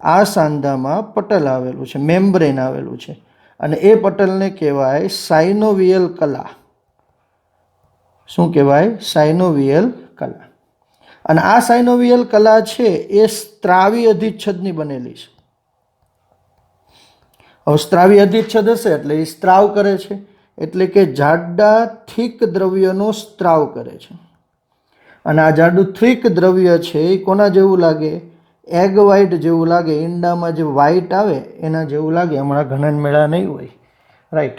આ સાંધામાં પટલ આવેલું છે, મેમ્બ્રેન આવેલું છે, અને એ પટલને કહેવાય સાઇનોવિયલ કલા. શું કહેવાય? સાઇનોવિયલ કલા. અને આ સાઇનોવિયલ કલા છે એ સ્ત્રાવી અધિચ્છદની બનેલી છે. હવે સ્ત્રાવી અધિચ્છદ હશે એટલે એ સ્ત્રાવ કરે છે, એટલે કે જાડા થીક દ્રવ્યનો સ્ત્રાવ કરે છે. અને આ જાડું થીક દ્રવ્ય છે એ કોના જેવું લાગે? એગ વ્હાઇટ જેવું લાગે. ઈંડામાં જે વ્હાઇટ આવે એના જેવું લાગે. હમણાં ઘણા મેળા નહીં હોય, રાઈટ,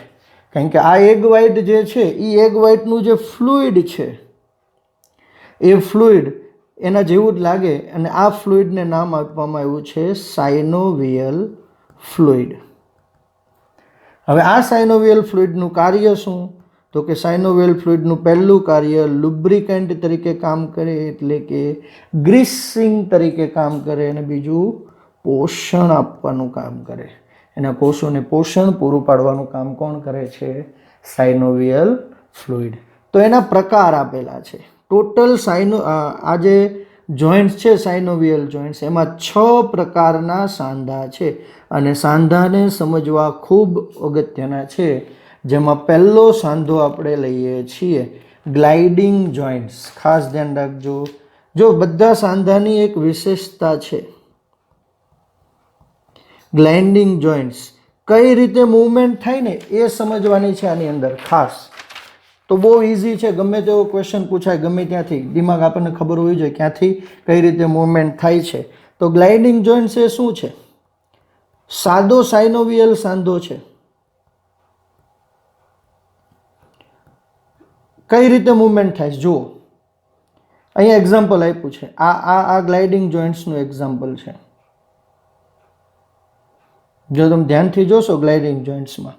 કારણ કે આ એગ વ્હાઇટ જે છે એ એગ વ્હાઇટનું જે ફ્લુઇડ છે એ ફ્લુઇડ એના જેવું જ લાગે. અને આ ફ્લુઇડને નામ આપવામાં આવ્યું છે સાઇનોવિયલ ફ્લુઇડ. હવે આ સાઇનોવિયલ ફ્લુઇડનું કાર્ય શું? તો કે સાઇનોવિયલ ફ્લુઇડનું પહેલું કાર્ય લુબ્રિકન્ટ તરીકે કામ કરે, એટલે કે ગ્રીસિંગ તરીકે કામ કરે, અને બીજું પોષણ આપવાનું કામ કરે. એના કોષોને પોષણ પૂરું પાડવાનું કામ કોણ કરે છે? Synovial fluid. તો એના પ્રકાર આપેલા છે. ટોટલ આ જે જોઇન્ટ્સ છે સાઇનોવિયલ જોઇન્ટ્સ, એમાં 6 પ્રકારના સાંધા છે અને સાંધાને સમજવા ખૂબ અગત્યના છે. જેમાં પહેલો સાંધો આપણે લઈએ છીએ ગ્લાઇડિંગ જોઇન્ટ્સ. ખાસ ધ્યાન રાખજો, જો બધા સાંધાની એક વિશેષતા છે. ગ્લાઇડિંગ જોઇન્ટ્સ કઈ રીતે મૂવમેન્ટ થાય ને એ સમજવાની છે આની અંદર ખાસ. તો બહુ ઇઝી છે, ગમે તેવો ક્વેશ્ચન પૂછાય ગમે ત્યાંથી, દિમાગ આપણને ખબર હોવી જોઈએ ક્યાંથી કઈ રીતે મૂવમેન્ટ થાય છે. તો ગ્લાઇડિંગ જોઇન્ટ્સ એ શું છે? સાદો સાઇનોવિયલ સાંધો છે. કઈ રીતે મૂવમેન્ટ થાય જુઓ, અહીંયા એક્ઝામ્પલ આપ્યું છે. આ ગ્લાઇડિંગ જોઇન્ટ્સનું એક્ઝામ્પલ છે. જો તમે ધ્યાનથી જોશો ગ્લાઇડિંગ જોઇન્ટ્સમાં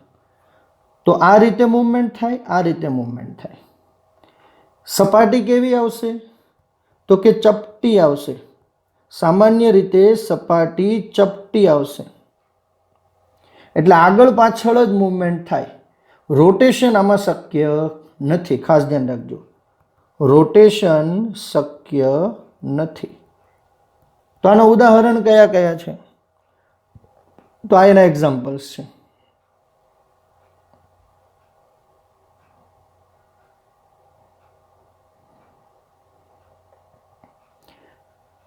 તો આ રીતે મૂવમેન્ટ થાય, આ રીતે મૂવમેન્ટ થાય. સપાટી કેવી આવશે? તો કે ચપટી આવશે. સામાન્ય રીતે સપાટી ચપટી આવશે, એટલે આગળ પાછળ જ મૂવમેન્ટ થાય. રોટેશન આમાં શક્ય નથી, ખાસ ધ્યાન રાખજો, રોટેશન શક્ય નથી. તો આના ઉદાહરણ કયા કયા છે? તો આ એના એક્ઝામ્પલ્સ છે.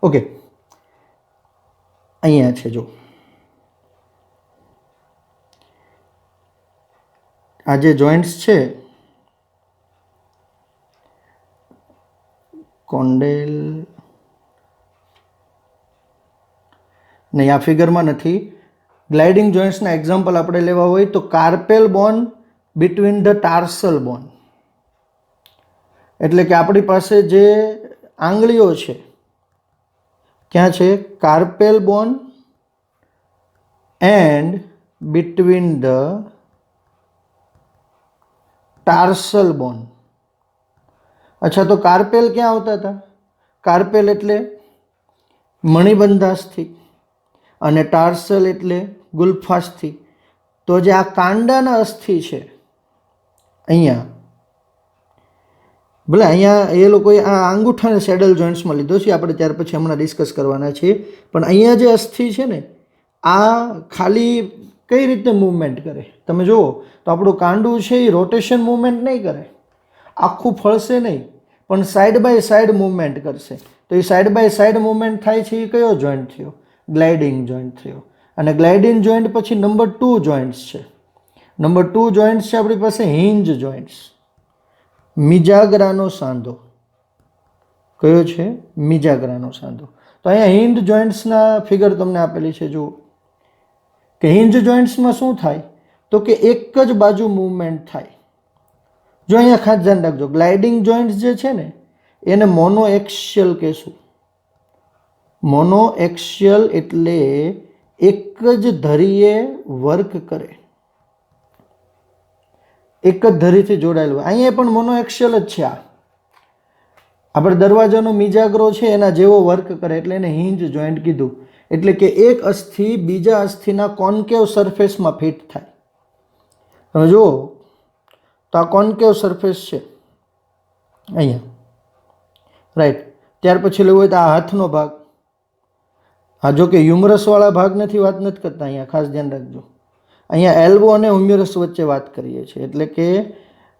ઓકે, અહીંયા છે જો, આ જે જોઇન્ટ્સ છે કોન્ડેલ નહીં, આ ફિગરમાં નથી. ગ્લાઇડિંગ જોઇન્ટ્સના એક્ઝામ્પલ આપણે લેવા હોય તો કાર્પેલ બોન બિટવીન ધ ટાર્સલ બોન, એટલે કે આપણી પાસે જે આંગળીઓ છે ક્યાં છે? કાર્પેલ બોન એન્ડ બિટવીન ધ ટાર્સલ બોન. અચ્છા, તો કાર્પેલ ક્યાં આવતા હતા? કાર્પેલ એટલે મણિબંધાસ્થિ અને ટાર્સલ એટલે ગુલ્ફાસ્થિ. તો જે આ કાંડાના અસ્થિ છે અહીંયા, ભલે અહીંયા એ લોકોએ આ અંગૂઠાને સેડલ જોઇન્ટ્સમાં લીધો છે, આપણે ત્યાર પછી હમણાં ડિસ્કસ કરવાના છીએ. પણ અહીંયા જે અસ્થિ છે ને, આ ખાલી કઈ રીતે મૂવમેન્ટ કરે તમે જુઓ તો આપણું કાંડું છે એ રોટેશન મૂવમેન્ટ નહીં કરે, આખું ફળશે નહીં, પણ સાઈડ બાય સાઈડ મૂવમેન્ટ કરશે. તો એ સાઈડ બાય સાઈડ મૂવમેન્ટ થાય છે એ કયો જોઈન્ટ થયો? ગ્લાઇડિંગ જોઈન્ટ થયો. અને ગ્લાઇડિંગ જોઈન્ટ પછી નંબર 2 જોઈન્ટ્સ છે. નંબર 2 જોઈન્ટ્સ છે આપણી પાસે હિન્જ જોઈન્ટ્સ. મિજાગરાનો સાંધો કયો છે? મિજાગરાનો સાંધો. તો અહીંયા હિન્જ જોઈન્ટ્સના ફિગર તમને આપેલી છે. જુઓ કે હિન્જ જોઈન્ટ્સમાં શું થાય તો કે એક જ બાજુ મૂવમેન્ટ થાય. જો અહીંયા ખાસ ધ્યાન રાખજો, ગ્લાઇડિંગ જોઈન્ટ્સ જે છે ને એને મોનો એક્સિયલ કહેશું. મોનો એક્સિયલ એટલે એક જ ધરીએ વર્ક કરે, એક જ ધરીથી જોડાયેલું. અહીંયા પણ મોનો એક્સિયલ જ છે. આ આપણે દરવાજાનો મિજાગરો છે એના જેવો વર્ક કરે એટલે એને હિન્જ જોઈન્ટ કીધું. એટલે કે એક અસ્થિ બીજા અસ્થિના કોન્કેવ સરફેસમાં ફિટ થાય. હવે જુઓ તો આ કોન્કેવ સરફેસ છે અહીંયા, રાઈટ. ત્યાર પછી લેવું હોય તો આ હાથનો ભાગ. હા, જો કે હ્યુમરસવાળા ભાગ નથી, વાત નથી કરતા અહીંયા, ખાસ ધ્યાન રાખજો. અહીંયા એલ્બો અને હ્યુમરસ વચ્ચે વાત કરીએ છીએ. એટલે કે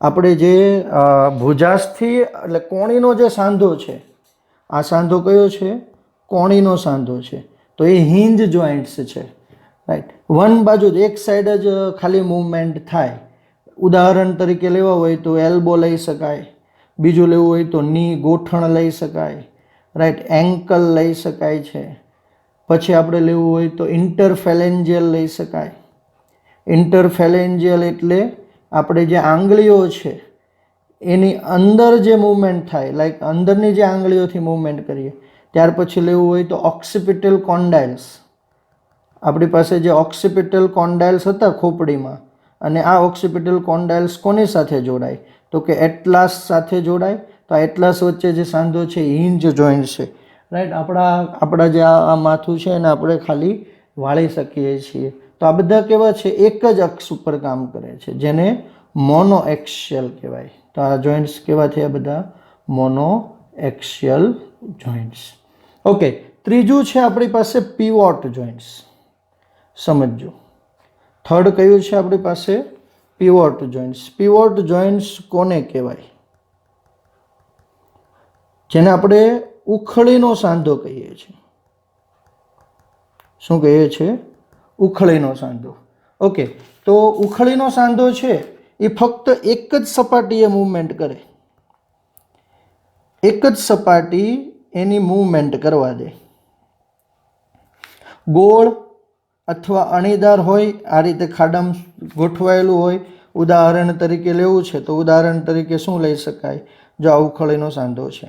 આપણે જે ભુજાસ્થિ એટલે કોણીનો જે સાંધો છે, આ સાંધો કયો છે? કોણીનો સાંધો છે. તો એ હિન્જ જોઈન્ટ્સ છે, રાઈટ. વન બાજુ એક સાઈડ જ ખાલી મૂવમેન્ટ થાય. ઉદાહરણ તરીકે લેવા હોય તો એલ્બો લઈ શકાય, બીજું લેવું હોય તો ની ગોઠણ લઈ શકાય, રાઈટ. એન્કલ લઈ શકાય છે. પછી આપણે લેવું હોય તો ઇન્ટરફેલેન્જિયલ લઈ શકાય. ઇન્ટરફેલેન્જિયલ એટલે આપણે જે આંગળીઓ છે એની અંદર જે મૂવમેન્ટ થાય, લાઈક અંદરની જે આંગળીઓથી મૂવમેન્ટ કરીએ. ત્યાર પછી લેવું હોય તો ઓક્સિપિટલ કોન્ડાઇલ્સ. આપણી પાસે જે ઓક્સિપિટલ કોન્ડાઇલ્સ હતા ખોપડીમાં, અને આ ઓક્સિપિટલ કોન્ડાઇલ્સ કોની સાથે જોડાય તો કે એટલાસ સાથે જોડાય. તો આ એટલાસ વચ્ચે જે સાંધો છે એ હિન્જ જોઈન્ટ છે, રાઈટ. આપણા જે આ માથું છે એને આપણે ખાલી વાળી શકીએ છીએ. તો આ બધા કેવા છે? એક જ અક્ષ ઉપર કામ કરે છે, જેને મોનો એક્સિયલ કહેવાય. તો આ જોઈન્ટ્સ કેવા થયા? બધા મોનો એક્સિયલ જોઈન્ટ્સ. ઓકે, ત્રીજું છે આપણી પાસે પીવોટ જોઈન્ટ્સ. સમજો, થર્ડ કયું છે આપણી પાસે? Pivot joints. પીવોટ જોઈન્ટ્સ કોને કહેવાય? જેને આપણે ઉખળીનો સાંધો કહીએ છીએ. શું કહીએ છીએ? ઉખળીનો સાંધો. ઓકે, તો ઉખળીનો સાંધો છે એ ફક્ત એક જ સપાટીએ મૂવમેન્ટ કરે, એક જ સપાટી એની મૂવમેન્ટ કરવા દે. ગોળ અથવા અણીદાર હોય, આ રીતે ખાડામાં ગોઠવાયેલું હોય. ઉદાહરણ તરીકે લેવું છે તો ઉદાહરણ તરીકે શું લઈ શકાય? જો આ ઉખળીનો સાંધો છે,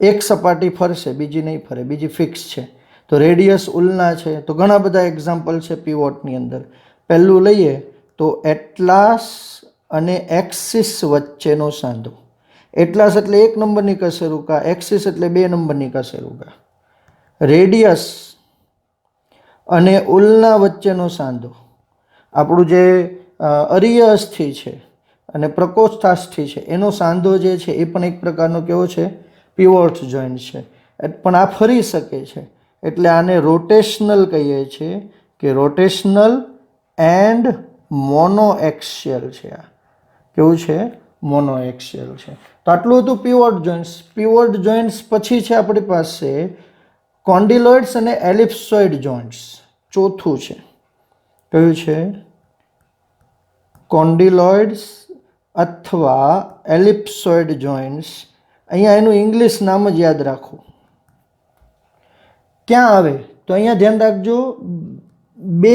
એક સપાટી ફરશે, બીજી નહીં ફરે, બીજી ફિક્સ છે. તો રેડિયસ ઉલના છે. તો ઘણા બધા એક્ઝામ્પલ છે પીવોટની અંદર. પહેલું લઈએ તો એટલાસ અને એક્સિસ વચ્ચેનો સાંધો. એટલાસ એટલે 1 નંબરની કશેરુકા, એક્સિસ એટલે 2 નંબરની કશેરુકા. રેડિયસ અને ઉલના વચ્ચેનો સાંધો. આપણું જે અરીય અસ્થિ છે અને પ્રકોષ્ઠાસ્થિ છે એનો સાંધો જે છે એ પણ એક પ્રકારનો કેવો છે? પીવોટ જોઈન્ટ છે. પણ આ ફરી શકે છે એટલે આને રોટેશનલ કહીએ છીએ, કે રોટેશનલ એન્ડ મોનો એક્સિયલ છે. આ કેવું છે? મોનો એક્સિયલ છે. તો આટલું હતું પીવોટ જોઈન્ટ્સ. પીવોટ જોઈન્ટ્સ પછી છે આપણી પાસે કોન્ડિલોઇડ્સ અને એલિપ્સોઇડ જોઈન્ટ્સ. ચોથું છે, કયું છે? કોન્ડિલોઇડ્સ અથવા એલિપ્સોઇડ જોઈન્ટ્સ. અહીંયા એનું ઇંગ્લિશ નામ જ યાદ રાખો. ક્યાં આવે તો અહીંયા ધ્યાન રાખજો, બે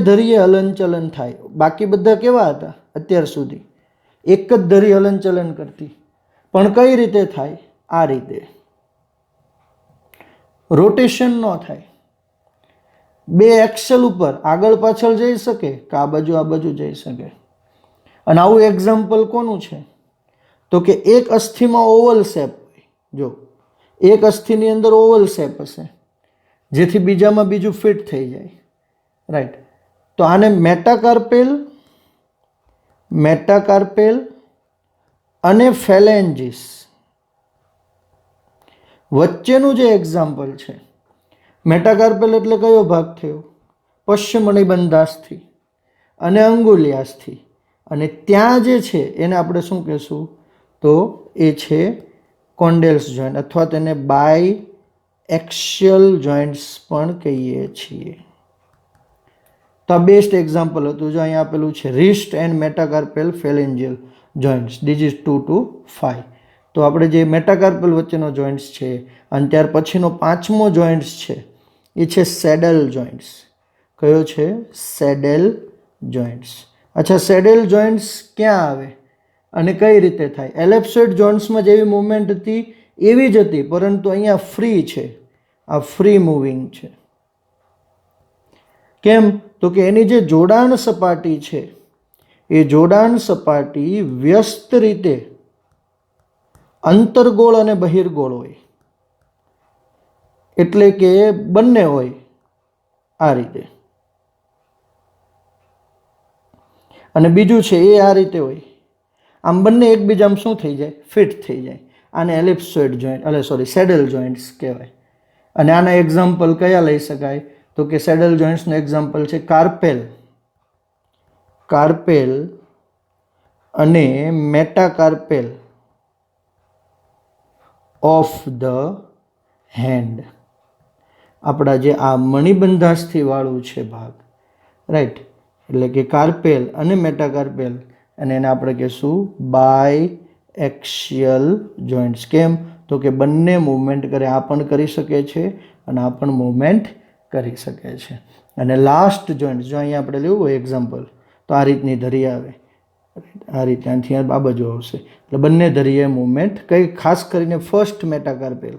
ધરીએ હલનચલન થાય. બાકી બધા કેવા હતા અત્યાર સુધી? એક જ ધરી હલનચલન કરતી. પણ કઈ રીતે થાય? આ રીતે રોટેશન ન થાય. બે એક્સેલ ઉપર આગળ પાછળ જઈ શકે કે આ બાજુ જઈ શકે. અને આવું એક્ઝામ્પલ કોનું છે? તો કે એક અસ્થિમાં ઓવલ શેપ હોય. જો એક અસ્થિની અંદર ઓવલ શેપ હશે જેથી બીજામાં બીજું ફિટ થઈ જાય, રાઈટ. તો આને મેટાકાર્પેલ અને ફેલેન્જીસ વચ્ચેનું જે એક્ઝામ્પલ છે. મેટાકાર્પેલ એટલે કયો ભાગ થયો? પશ્ચમણિબંધાસ્થિ અને અંગુલિયાસ્થિ. અને ત્યાં જે છે એને આપણે શું કહેશું? તો એ છે કોન્ડેલ્સ જોઈન્ટ અથવા તેને બાય એક્સિયલ જોઈન્ટ્સ પણ કહીએ છીએ. તો આ બેસ્ટ એક્ઝામ્પલ હતું. જો અહીંયા આપેલું છે wrist and metacarpal phalangeal joints, disease 2 to 5. તો આપણે જે મેટાકાર્પેલ વચ્ચેનો જોઈન્ટ્સ છે અને ત્યાર પછીનો પાંચમો જોઈન્ટ્સ છે એ છે સેડલ જોઈન્ટ્સ. કયો છે? Saddle joints. અચ્છા, સેડલ જોઈન્ટ્સ ક્યાં આવે અને કઈ રીતે થાય? એલેપ્સોઇડ જોઈન્ટ્સમાં જેવી મૂવમેન્ટ હતી એવી જ હતી, પરંતુ અહીંયા ફ્રી છે. આ ફ્રી મૂવિંગ છે. કેમ? તો કે એની જે જોડાણ સપાટી છે એ જોડાણ સપાટી વ્યસ્ત રીતે અંતર્ગોળ અને બહિર્ગોળ હોય, એટલે કે બંને હોય આ રીતે. અને બીજું છે એ આ રીતે હોય. આમ બંને એકબીજામાં શું થઈ જાય? ફિટ થઈ જાય. આને એલિપ્સોઇડ જોઈન્ટ સેડલ જોઈન્ટ્સ કહેવાય. અને આના એક્ઝામ્પલ કયા લઈ શકાય? તો કે સેડલ જોઈન્ટ્સનું એક્ઝામ્પલ છે કાર્પેલ અને મેટાકાર્પેલ ઓફ ધ હેન્ડ. આપણા જે આ મણિબંધાસ્થિ વાળું છે ભાગ, રાઈટ, એટલે કે કાર્પેલ અને મેટાકાર્પેલ, અને એને આપણે કહીશું બાય એક્સિયલ જોઈન્ટ્સ. કેમ? તો કે બંને મૂવમેન્ટ કરે. આ પણ કરી શકે છે અને આ પણ મૂવમેન્ટ કરી શકે છે. અને લાસ્ટ જોઈન્ટ જો અહીંયા આપણે લેવું હોય એક્ઝામ્પલ, તો આ રીતની ધરી આવે, આ રીતે આથી આ બાજુ આવશે. એટલે બંને ધરીએ મૂવમેન્ટ કઈ, ખાસ કરીને ફર્સ્ટ મેટાકાર્પેલ,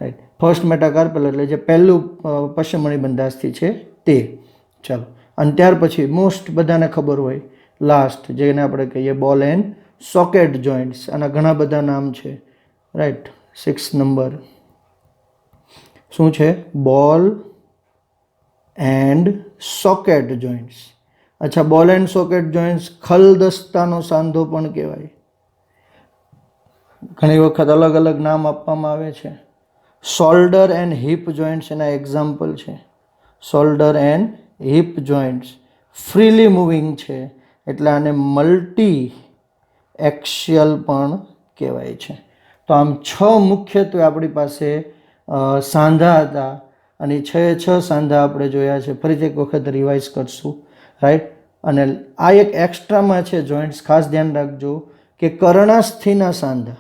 રાઈટ. ફર્સ્ટ મેટાકાર્પેલ એટલે જે પહેલું પશ્ચમણિબંધાસ્થિ છે તે. ચાલો, અને ત્યાર પછી મોસ્ટ બધાને ખબર હોય લાસ્ટ, જેને આપણે કહીએ બોલ એન્ડ સોકેટ જોઈન્ટ્સ. આના ઘણા બધા નામ છે, રાઈટ. 6 નંબર શું છે? બોલ એન્ડ સોકેટ જોઈન્ટ્સ. અચ્છા, બોલ એન્ડ સોકેટ જોઈન્ટ્સ ખલદસ્તાનો સાંધો પણ કહેવાય. ઘણી વખત અલગ અલગ નામ આપવામાં આવે છે. શોલ્ડર એન્ડ હિપ જોઈન્ટ્સ એના એક્ઝામ્પલ છે. Shoulder and hip joints freely moving છે એટલે આને મલ્ટી એક્સિયલ પણ કહેવાય છે. તો આમ 6 મુખ્યત્વે આપણી પાસે સાંધા હતા અને 6 સાંધા આપણે જોયા છે. ફરીથી એક વખત રિવાઇઝ કરશું, રાઈટ. અને આ એક એક્સ્ટ્રામાં છે જોઈન્ટ્સ, ખાસ ધ્યાન રાખજો કે કર્ણાસ્થિના સાંધા,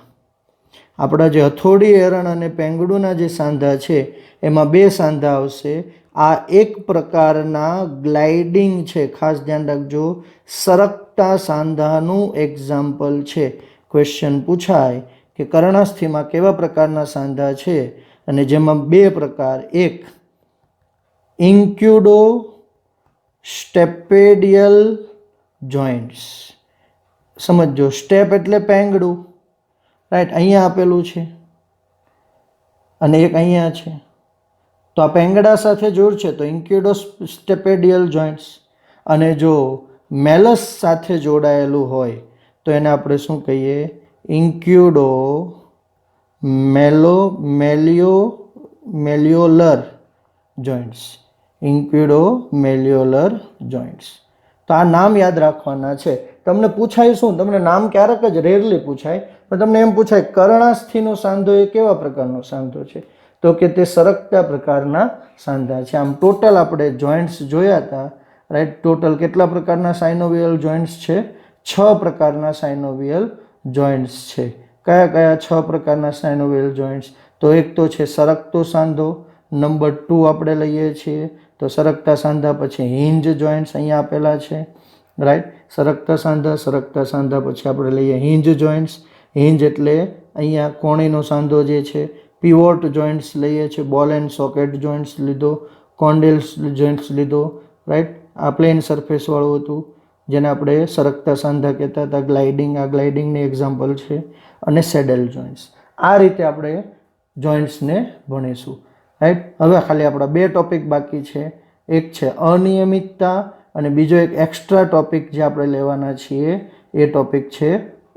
આપણા જે હથોડી, એરણ અને પેંગડુના જે સાંધા છે એમાં 2 સાંધા આવશે. આ એક પ્રકારના ગ્લાઇડિંગ છે, ખાસ ધ્યાન રાખજો. સરકતા સાંધાનું એક્ઝામ્પલ છે. ક્વેશ્ચન પૂછાય કે કર્ણાસ્થિમાં કેવા પ્રકારના સાંધા છે, અને જેમાં 2 પ્રકાર, એક ઇન્ક્યુડો સ્ટેપેડિયલ જોઈન્ટ્સ. સમજો, સ્ટેપ એટલે પેંગડું, રાઈટ, અહીંયા આપેલું છે અને એક અહીંયા છે. તો આ પેંગડા સાથે જોડશે તો ઇન્ક્યુડો સ્ટેપેડિયલ જોઈન્ટ્સ. અને જો મેલસ સાથે જોડાયેલું હોય તો એને આપણે શું કહીએ? ઇન્ક્યુડો મેલિયોલર જોઈન્ટ્સ. ઇન્ક્યુડો મેલિયોલર જોઈન્ટ્સ. તો આ નામ યાદ રાખવાના છે. તમને પૂછાય શું? તમને નામ ક્યારેક જ રેરલી પૂછાય, પણ તમને એમ પૂછાય કર્ણાસ્થિનો સાંધો એ કેવા પ્રકારનો સાંધો છે? તો કે તે સરકતા પ્રકારના સાંધા છે. આમ ટોટલ આપણે જોઈન્ટ્સ જોયા હતા, રાઈટ. ટોટલ કેટલા પ્રકારના સાઇનોવિયલ જોઈન્ટ્સ છે? 6 પ્રકારના સાઇનોવિયલ જોઈન્ટ્સ છે. કયા કયા 6 પ્રકારના સાઇનોવિયલ જોઈન્ટ્સ? તો એક તો છે સરકતો સાંધો, નંબર 2 આપણે લઈએ છીએ તો સરકતા સાંધા પછી હિન્જ જોઈન્ટ્સ અહીંયા આપેલા છે, રાઈટ. સરકતા સાંધા પછી આપણે લઈએ હિન્જ જોઈન્ટ્સ. હિંજ એટલે અહીંયા કોણીનો સાંધો જે છે, પિવોટ જોઈન્ટ્સ લઈએ છીએ, બોલ એન્ડ સોકેટ જોઈન્ટ્સ લીધો, કોન્ડેલ્સ જોઈન્ટ્સ લીધો, રાઈટ. આ પ્લેન સરફેસવાળું હતું જેને આપણે સરકતા સાંધા કહેતા હતા, ગ્લાઇડિંગ, આ ગ્લાઇડિંગની એક્ઝામ્પલ છે, અને સેડલ જોઈન્ટ્સ. આ રીતે આપણે જોઈન્ટ્સને ભણીશું, રાઈટ. હવે ખાલી આપણા 2 ટોપિક બાકી છે. એક છે અનિયમિતતા અને બીજો એક એક્સ્ટ્રા ટોપિક જે આપણે લેવાના છીએ એ ટોપિક છે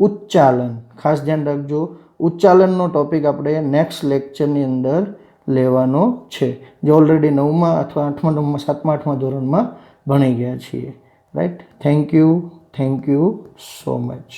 ઉચ્ચાલન. ખાસ ધ્યાન રાખજો, ઉચ્ચાલનનો ટોપિક આપણે નેક્સ્ટ લેક્ચરની અંદર લેવાનો છે, જે ઓલરેડી 9મા અથવા 8મા 9મા 7મા 8મા ધોરણમાં ભણી ગયા છીએ, right. Thank you so much.